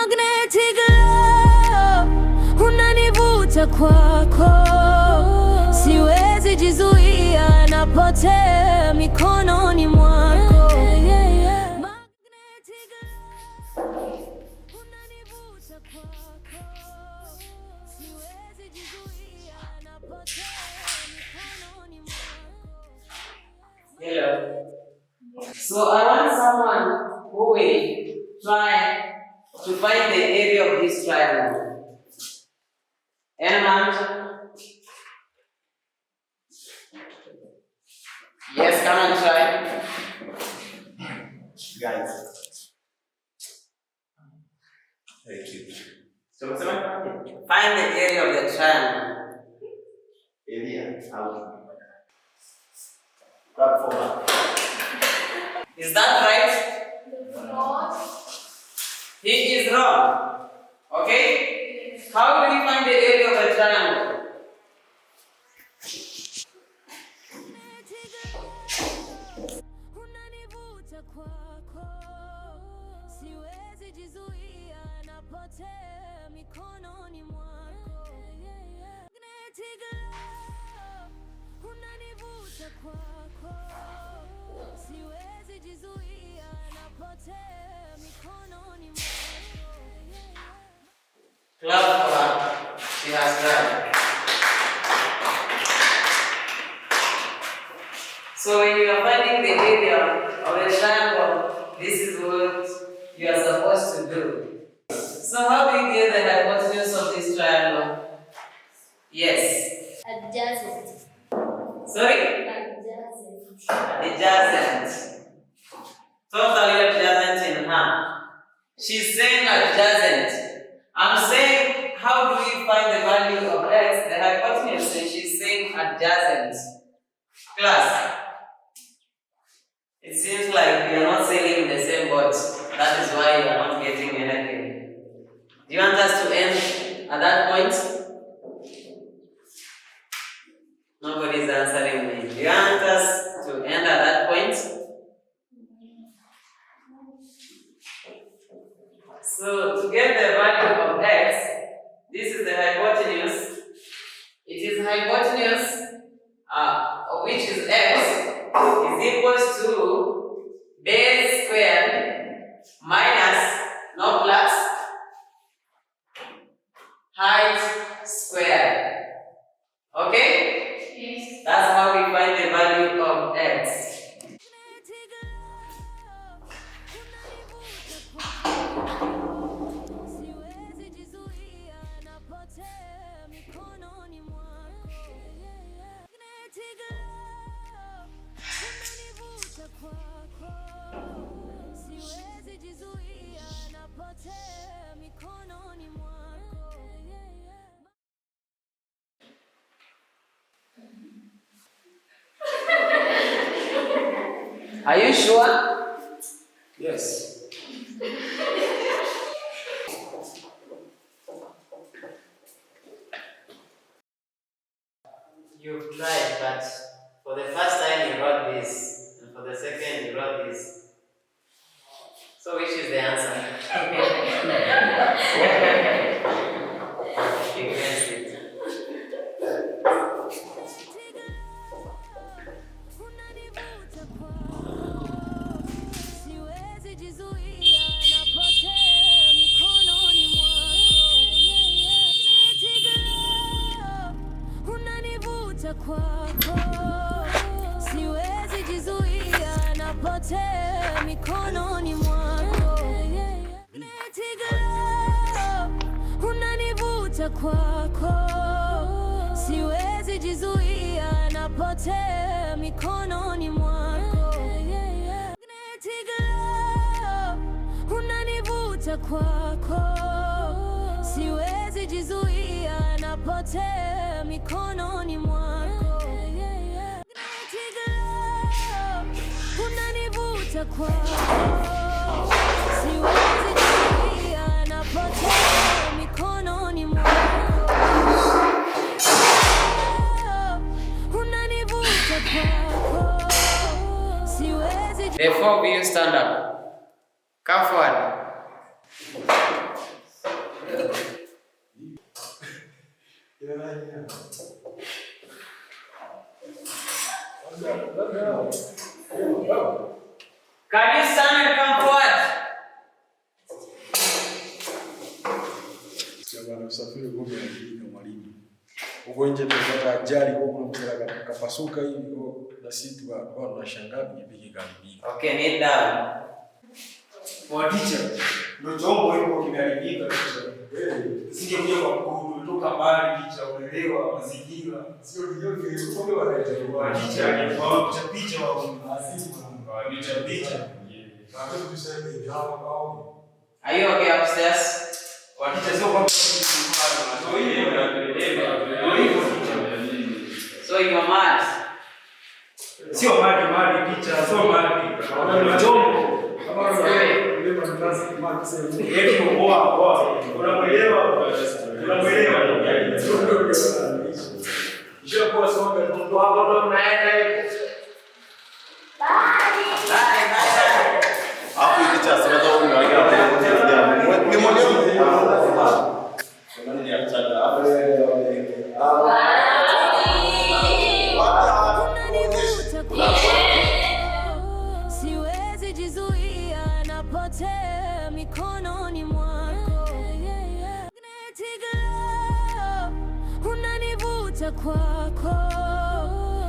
Magnetic love, unanivuta kwako, siwezi jizuia, napotea mikononi mwako. Magnetic love, unanivuta kwako, siwezi jizuia, napotea mikononi mwako. Hello. So I want someone who will try to find the area of this triangle. Anyone? Yes, come and try. Guys. Thank you. So find the area of the triangle. Area out. Back forward. Is that right? He is wrong. Okay? Yes. How do we find the area of a triangle? Unanivuta kwako, siwezi jizuia, napotea mikononi mwako. Magnetic love, unanivuta kwako, siwezi jizuia, napotea mikononi mwako. Clap for her. She has done. So when you are finding the area of a triangle, this is what you are supposed to do. So how do you get the hypotenuse of this triangle? Yes. Adjacent. Sorry? Adjacent. Adjacent. Totally adjacent in her. She's saying adjacent. I'm saying, how do we find the value of x? The hypotenuse, and she's saying adjacent. Class, it seems like we are not sailing in the same boat. That is why you are not getting anything. Do you want us to end at that point? Nobody is answering me. Do you want us to end at that point? So, to get the value of x, this is the hypotenuse. It is hypotenuse which is x is equals to base squared minus, no plus, height squared. Okay? Yes. That's how we find the value of x. Are you sure? Yes. You've tried, but for the first time you wrote this, and for the second you wrote this. So which is the answer? You guessed it. Kwako, siwezi jizuia, napotea mikononi mwako. Magnetic love, unanivuta kwako, siwezi jizuia, napotea mikononi mwako. Magnetic love, unanivuta kwako, siwezi jizuia, napotea mikononi mwako. Magnetic love, unanivuta kwako, siwezi jizuia, napotea mikononi mwako. Unanivuta kwako, siwezi. The four of you stand up. Come forward. Can you stand and come forward? Bwana usafiri ngome ya kijiji mwalimu. Huko nje tumepata ajali kwa kuna msala kapasuka hivi na sisi tulikuwa tunashangaa pikipiki karibika. Okay, kneel down. Kwa teacher, ndio chombo hicho kimeharibika teacher. Singekuja kwa mkuu kutoka mbali teacher, unaelewa mazingira. Sio vyote ngome wanaelewa. Teacher kwa picha wa asili kwa picha. Hapo tuseme ndio au. Are you okay upstairs? Teacher sio kwamba so you are mad. Sio mad picha, sio mad. Ni chombo. Siwezi jizuia, napotea mikononi mwako. Magnetic love, unanivuta kwako.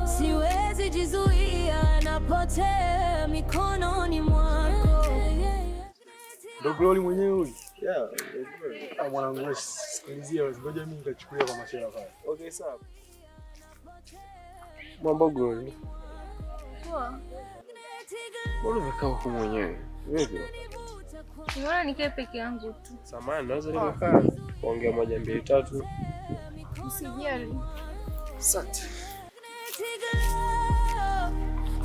Siwezi jizuia, napotea mikononi mwako. Ndio Glory mwenyewe huyu. Yeah, mwanangu wewe sikilizia, ngoja mimi nitachukulia kwa mashara pale. Okay, sawa. Mambo Glory. Poa. Mbona umekaa huko mwenyewe? Vipi? Nimeona nikae peke yangu tu. Samahani, naweza nikakaa kuongea moja mbili tatu. Usijali. Asante.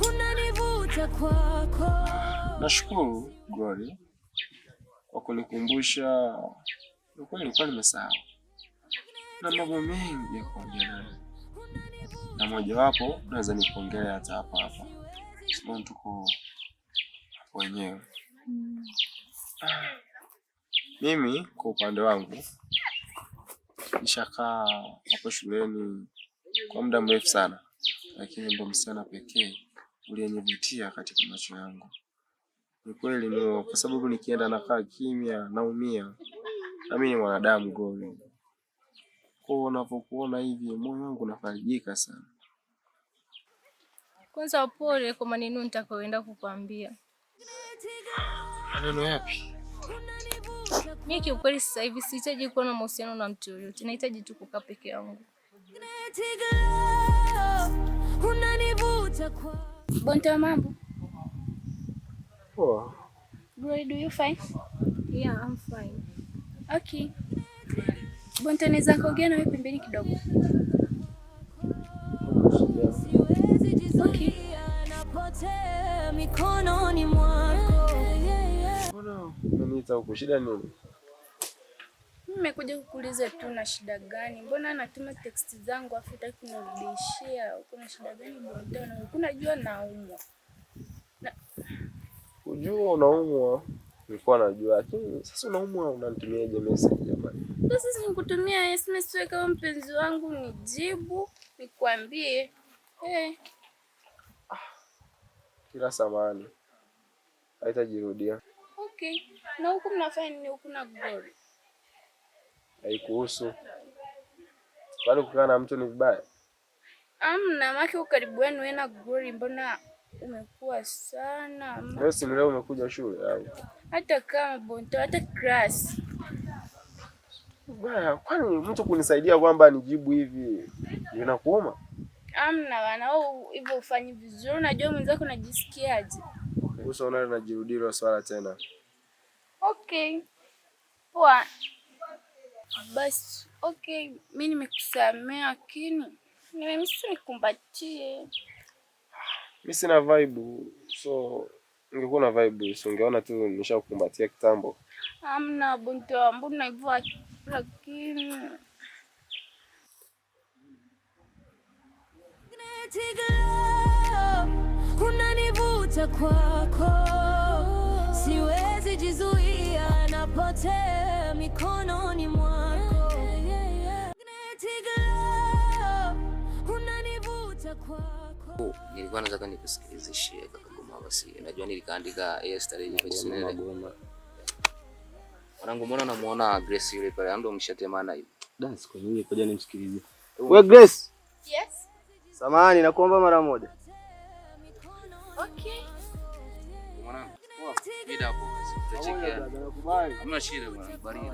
Unanivuta kwako. Nashukuru Glory kwa kunikumbusha. Ukweli nilikuwa nimesahau. Na mambo mengi ya kuongea naye. Na mojawapo naweza nikuongelea hata hapa. Sababu tuko wenyewe. Mimi kwa upande wangu nishakaa hapo shuleni kwa muda mrefu sana, lakini ndo msichana pekee uliyenivutia katika macho yangu. Ni kweli ndio, kwa sababu nikienda nakaa kimya naumia. Na mimi ni mwanadamu Glory. Kwa unapokuona hivi moyo wangu unafarijika sana. Kwanza pole kwa maneno nitakayoenda kukwambia. Maneno yapi? Mimi kiukweli sasa hivi sihitaji kuwa na mahusiano na mtu yoyote. Nahitaji tu kukaa peke yangu. Bonta, mambo? Poa. Glory, do you fine? Yeah, I'm fine. Okay. Bonta, naweza kuongea na wewe pembeni kidogo? Okay. Mikononi mwako. Mbona unaniita huko, shida nini? Nimekuja kukuuliza tu na shida gani? Mbona natuma text zangu afu hutaki kunirudishia? Kuna shida gani Bonta? Na unajua naumwa. Unajua unaumwa? Nilikuwa najua, lakini sasa unaumwa unanitumiaje message jamani? Sasa nikutumia SMS wewe kama mpenzi wangu nijibu, nikwambie. Kila samani haitajirudia. Okay. Na huku mnafanya nini huku na Glory? Haikuhusu. Kwani kukaa na mtu ni vibaya? Amna, maki ukaribu wenu wewe na Glory mbona umekuwa sana? Leo si leo umekuja shule au? Hata kama Bonto, hata class. Baya, kwani mtu kunisaidia kwamba nijibu hivi inakuuma? Amna bana, au hivyo ufanye vizuri. Unajua mwenzako unajisikiaje? Uso unaona najirudia hilo swala tena. Okay. Poa. Basi, okay, mimi nimekusamea lakini nimemisi nikumbatie. Mimi sina vibe, so ungekuwa na vibe, so ungeona tu nishakukumbatia kitambo. Amna Bonto, mbona hivyo lakini unanivuta kwako, siwezi jizuia, napotea mikononi mwako. Magnetic Nilikuwa nataka nikusikilizishie kaka Goma basi. Najua nilikaandika yesterday kwa jina Goma. Mwanangu, mbona namuona Grace yule pale ando mshatemana hivi? Dance kwa nini koja nimsikilizie. Wewe Grace? Yes. Samahani nakuomba mara moja. Okay. Mwanangu, vida hapo basi. Tutachekea. Nakubali. Hamna shida bwana, baridi.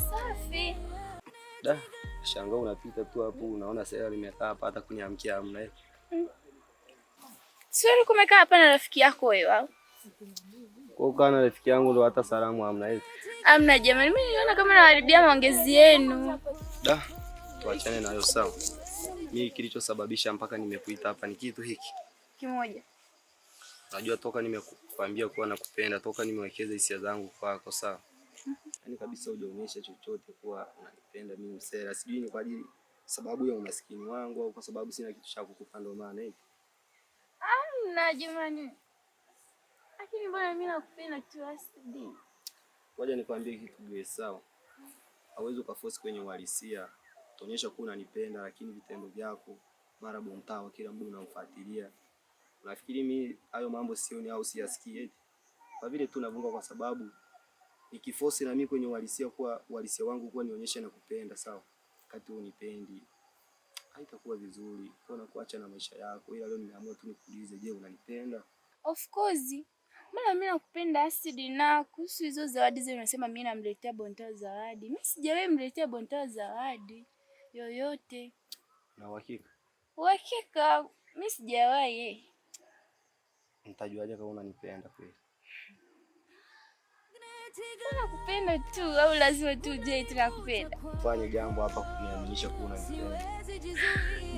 Safi. Shangaa unapita tu hapo unaona sasa limekaa hapa hata kuniamkia hamna hiyo. Sio kumekaa hapa na rafiki yako wewe au? Kwa kana rafiki yangu ndo hata salamu hamna hiyo. Amna jamani, mimi niliona kama naharibia maongezi yenu. Tuachane nayo sawa. Mimi kilichosababisha mpaka nimekuita hapa ni kitu hiki kimoja. Najua toka nimekuambia kuwa nakupenda, toka nimewekeza hisia zangu kwako sawa. Yaani kabisa hujaonyesha chochote kuwa unanipenda mimi msela. Sijui ni kwa ajili sababu ya umaskini wangu au kwa sababu sina kitu cha kukupa ndo maana hivi. Amna jamani. Lakini mbona mimi nakupenda tu asidi. Ngoja nikwambie kitu Grace sawa. Hauwezi ukaforce kwenye uhalisia. Tuonyesha kuwa unanipenda lakini vitendo vyako mara bontawa kila mtu unamfuatilia. Unafikiri mimi hayo mambo sioni au siyasikii eti? Kwa vile tu navunga kwa sababu nikiforce na mimi kwenye uhalisia kuwa uhalisia wangu kuwa nionyeshe na kupenda sawa. Kati unipendi haitakuwa vizuri. Kwa kuacha na maisha yako. Ila leo nimeamua tu nikuulize, je, unanipenda? Of course. Mbona mimi nakupenda asidi, na kuhusu hizo zawadi zile unasema mimi namletea Bonta zawadi. Mimi sijawahi mletea Bonta zawadi yoyote. Na uhakika? Uhakika mimi sijawahi. Nitajuaje kama unanipenda kweli? Nakupenda tu au lazima tu je tunakupenda? Fanye jambo hapa kuniaminisha kuwa unanipenda.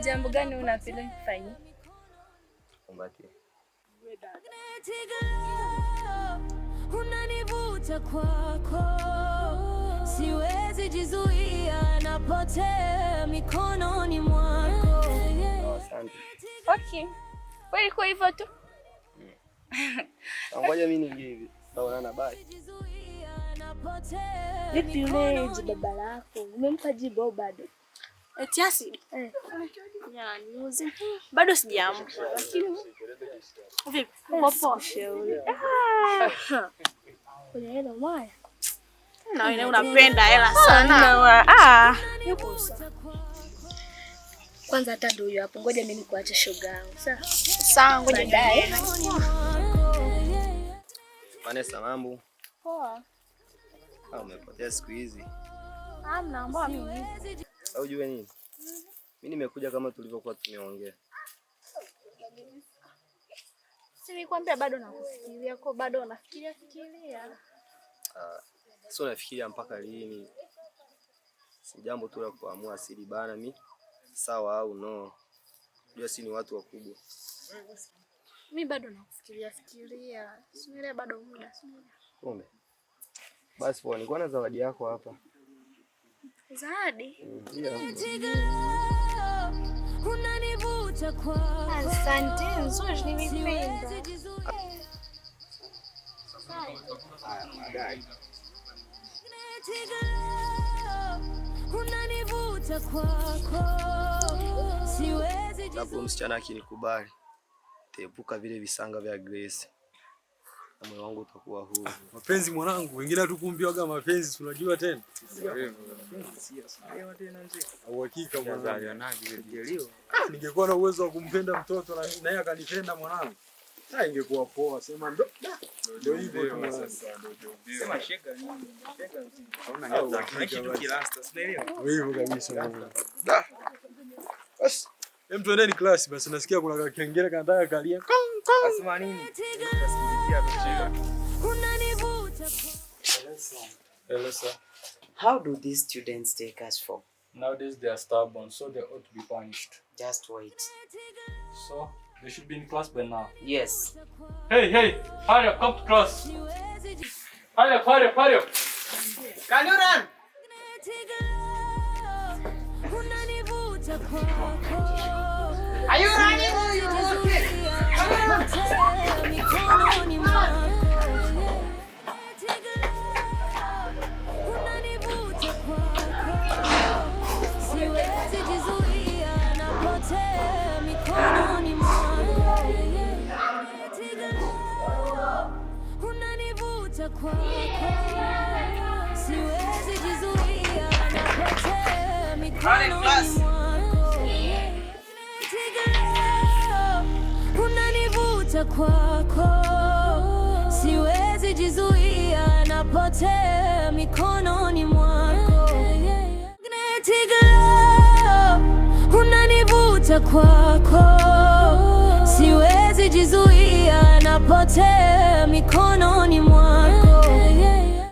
Jambo gani unapenda nifanye? Kumbatia. Unanivuta kwako, siwezi jizuia, napotea mikononi mwako. Asante. Okay. Wewe kwa hivyo tu. Ngoja mimi niingie hivi. Tutaonana bye. Vipi yule baba lako? Umempa jibu bado? Eti asidi? Ya nyuzi. Bado sijaamka. Lakini vipi? Uko poa? Kwenye hela mwaya. Na wewe unapenda hela sana. Yupo sawa. Kwanza hata ndio huyo hapo. Ngoja mimi nikuache shoga yangu. Sawa? Sawa, ngoja baadaye. Vanessa, mambo? Poa. Umepotea siku hizi. Hamna, mbona mimi? Au jua nini? Mimi nimekuja kama tulivyokuwa tumeongea. Si nikwambia bado nakufikiria, kwa bado nafikiria. Sio nafikiria mpaka lini? Si jambo tu la kuamua asili bana mimi. Sawa au no? Ndio si ni watu wakubwa. Mimi bado nakufikiria. Sio bado muda. Kumbe. Basi poa, nilikuwa na zawadi yako hapa. Zawadi? Unanivuta kwako. Asante, nzuri nimependa. Unanivuta kwako, siwezi jizuia. Hapo msichana akinikubali, teepuka vile visanga vya Grace. Na moyo wangu utakuwa huru. Mapenzi mwanangu, wengine hatukuambiwaga mapenzi, tunajua tena. Uhakika mwanangu. Ningekuwa na uwezo wa kumpenda mtoto na yeye akanipenda mwanangu. Ingekuwa poa, sema ndio hivyo tu sasa. Sema shega nini? Hauna kitu kilasta, unaelewa? Hivyo kabisa mwanangu. Bas, twendeni class basi, nasikia kuna kengele kanataka kalia. Asema nini? Hello, sir. How do these students take us for? Nowadays they are stubborn, so they ought to be punished. Just wait. So, they should be in class by now. Yes. Hey, hurry up, come to class. Hurry up. Can you run? Are you running or you walking? siwezi jizuia, napotea mikononi class. mwako. Unanivuta kwako, siwezi jizuia, napotea mikononi mwako. Magnetic love, unanivuta kwako, siwezi jizuia, napotea mikononi mwako.